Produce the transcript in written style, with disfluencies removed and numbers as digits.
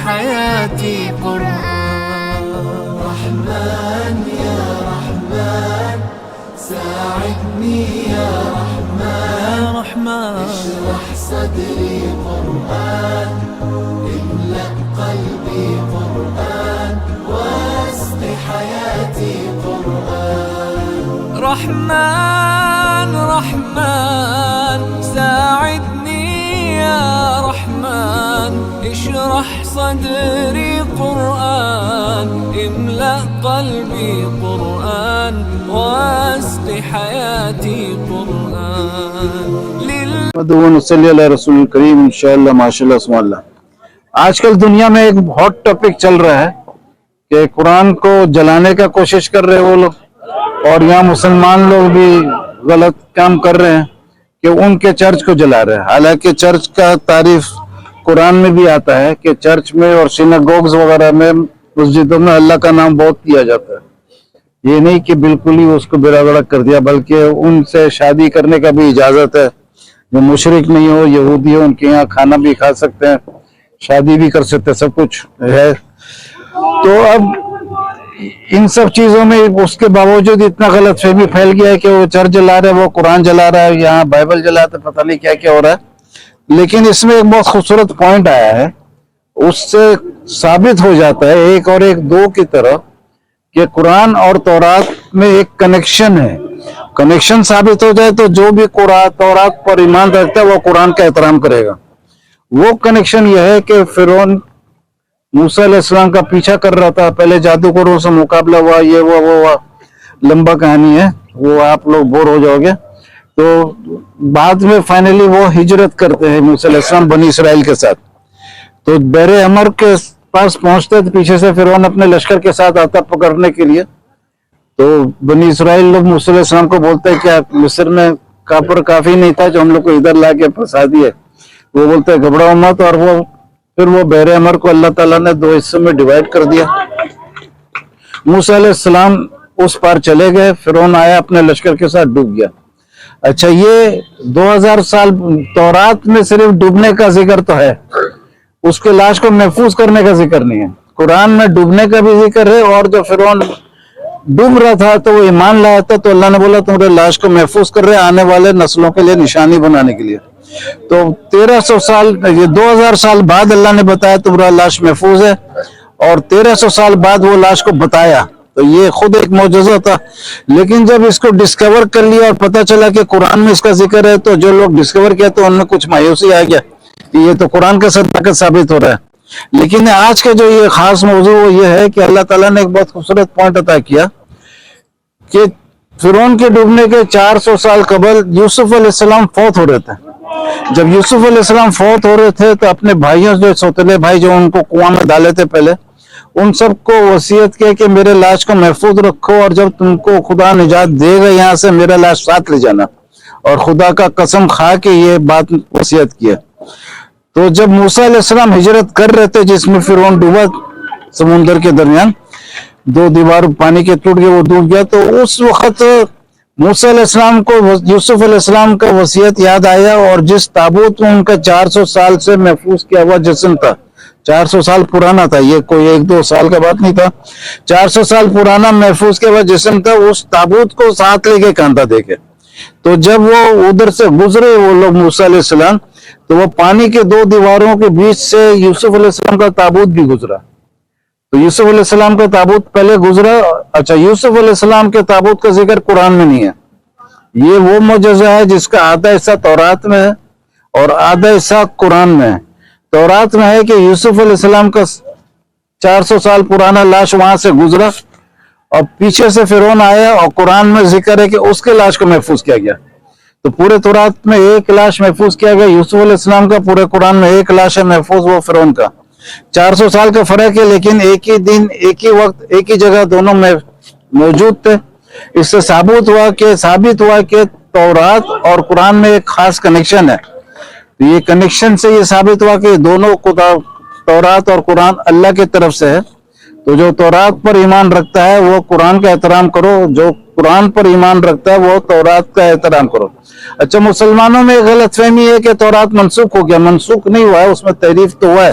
حياتي قرآن. رحمن يا رحمن ساعدني يا رحمن اشرح صدري قرآن املأ قلبي قرآن واسق حياتي قرآن. رحمن رحمن ساعدني يا رحمن اشرح صدري قرآن املأ قلبي قرآن واسق حياتي قرآن. نصلی علی رسول الکریم انشاءاللہ ماشاءاللہ سبحان اللہ. آج کل دنیا میں ایک ہاٹ ٹاپک چل رہا ہے کہ قرآن کو جلانے کا کوشش کر رہے وہ لوگ، اور یہاں مسلمان لوگ بھی غلط کام کر رہے ہیں کہ ان کے چرچ کو جلا رہے ہیں. حالانکہ چرچ کا تعریف قرآن میں بھی آتا ہے کہ چرچ میں اور سیناگوگز وغیرہ میں مسجدوں میں اللہ کا نام بہت کیا جاتا ہے. یہ نہیں کہ بالکل ہی اس کو برا بڑا کر دیا، بلکہ ان سے شادی کرنے کا بھی اجازت ہے. جو مشرک نہیں ہو، یہودی ہو، ان کے یہاں کھانا بھی کھا سکتے ہیں، شادی بھی کر سکتے ہیں، سب کچھ ہے. تو اب ان سب چیزوں میں اس کے باوجود اتنا غلط فہمی پھیل گیا ہے کہ وہ چرچ جلا رہے، وہ قرآن جلا رہا ہے، یہاں بائبل جلاتا ہے، پتہ نہیں کیا کیا ہو رہا ہے. لیکن اس میں ایک بہت خوبصورت پوائنٹ آیا ہے، اس سے ثابت ہو جاتا ہے ایک اور ایک دو کی طرح کہ قرآن اور تورات میں ایک کنیکشن ہے. کنیکشن ثابت ہو جائے تو جو بھی قرآن تورات پر ایمان رکھتا ہے وہ قرآن کا احترام کرے گا. وہ کنیکشن یہ ہے کہ فرعون موسیٰ علیہ السلام کا پیچھا کر رہا تھا، پہلے جادوگروں سے مقابلہ ہوا، یہ وہ ہوا، لمبا کہانی ہے، وہ آپ لوگ بور ہو جاؤ گے. تو بعد میں فائنلی وہ ہجرت کرتے ہیں موسیٰ علیہ السلام بنی اسرائیل کے ساتھ. تو بحر احمر کے پاس پہنچتے تو پیچھے سے فرعون اپنے لشکر کے ساتھ آتا پکڑنے کے لیے. تو بنی اسرائیل لوگ موسیٰ علیہ السلام کو بولتے ہیں کہ مصر میں کاپر کافی نہیں تھا جو ہم لوگ کو ادھر لا کے پھنسا دیے. وہ بولتے ہیں گھبراؤ مت، اور پھر وہ بحر احمر کو اللہ تعالیٰ نے دو حصوں میں ڈیوائڈ کر دیا. موسیٰ علیہ السلام اس پار چلے گئے، فرعون آیا اپنے لشکر کے ساتھ ڈوب گیا. اچھا، یہ 2000 سال تورات میں صرف ڈوبنے کا ذکر تو ہے، اس کے لاش کو محفوظ کرنے کا ذکر نہیں ہے. قرآن میں ڈوبنے کا بھی ذکر ہے، اور جو فرعون ڈوب رہا تھا تو وہ ایمان لایا تھا تو اللہ نے بولا تمہارے لاش کو محفوظ کر رہے آنے والے نسلوں کے لیے نشانی بنانے کے لیے. تو 1300 سال یہ 2000 سال بعد اللہ نے بتایا تمہارا لاش محفوظ ہے، اور 1300 سال بعد وہ لاش کو بتایا. تو یہ خود ایک معجزہ تھا. لیکن جب اس کو ڈسکور کر لیا اور پتہ چلا کہ قرآن میں اس کا ذکر ہے، تو جو لوگ ڈسکور کیا تو ان میں کچھ مایوسی آ گیا کہ یہ تو قرآن کا صداقت ثابت ہو رہا ہے. لیکن آج کا جو یہ خاص موضوع وہ یہ ہے کہ اللہ تعالیٰ نے ایک بہت خوبصورت پوائنٹ عطا کیا کہ فرعون کے ڈوبنے کے 400 سال قبل یوسف علیہ السلام فوت ہو رہے تھے. جب یوسف علیہ السلام فوت ہو رہے تھے تو اپنے بھائیوں جو سوتیلے بھائی جو ان کو کنواں میں ڈالے تھے پہلے، ان سب کو وصیت کیا کہ میرے لاش کو محفوظ رکھو، اور جب تم کو خدا نجات دے گا یہاں سے میرا لاش ساتھ لے جانا. اور خدا کا قسم کھا کے یہ بات وصیت کیا. تو جب موسیٰ علیہ السلام ہجرت کر رہے تھے جس میں فرعون ڈوبا سمندر کے درمیان، دو دیوار پانی کے ٹوٹ گئے، وہ ڈوب گیا، تو اس وقت موسیٰ علیہ السلام کو یوسف علیہ السلام کا وصیت یاد آیا. اور جس تابوت میں ان کا 400 سال سے محفوظ کیا ہوا جسم تھا، 400 سال پرانا تھا، یہ کوئی 1-2 سال کا بات نہیں تھا، 400 سال پرانا محفوظ کیا ہوا جسم تھا، اس تابوت کو ساتھ لے کے کاندھا دے کے. تو جب وہ ادھر سے گزرے وہ لوگ موسیٰ علیہ السلام، تو وہ پانی کے 2 دیواروں کے بیچ سے یوسف علیہ السلام کا تابوت بھی گزرا. تو یوسف علیہ السلام کا تابوت پہلے گزرا. اچھا، یوسف علیہ السلام کے تابوت کا ذکر قرآن میں نہیں ہے. یہ وہ معجزہ ہے جس کا آدھا حصہ تورات میں ہے اور آدھا حصہ قرآن میں ہے. تورات میں ہے کہ یوسف علیہ السلام کا 400 سال پرانا لاش وہاں سے گزرا اور پیچھے سے فرعون آیا، اور قرآن میں ذکر ہے کہ اس کے لاش کو محفوظ کیا گیا. تو پورے تورات میں ایک لاش محفوظ کیا گیا یوسف علیہ السلام کا، پورے قرآن میں ایک لاش ہے محفوظ، وہ فرعون کا. 400 سال کا فرق ہے، لیکن ایک ہی دن، ایک ہی وقت، ایک ہی جگہ دونوں میں موجود تھے. اس سے ثابت ہوا کہ تورات اور قرآن میں ایک خاص کنیکشن ہے. یہ کنیکشن سے یہ ثابت ہوا کہ دونوں تورات اور قرآن اللہ کی طرف سے ہے. تو جو تورات پر ایمان رکھتا ہے وہ قرآن کا احترام کرو، جو قرآن پر ایمان رکھتا ہے وہ تورات کا احترام کرو. اچھا، مسلمانوں میں غلط فہمی ہے کہ تورات منسوخ ہو گیا. منسوخ نہیں ہوا ہے، اس میں تحریف تو ہوا ہے.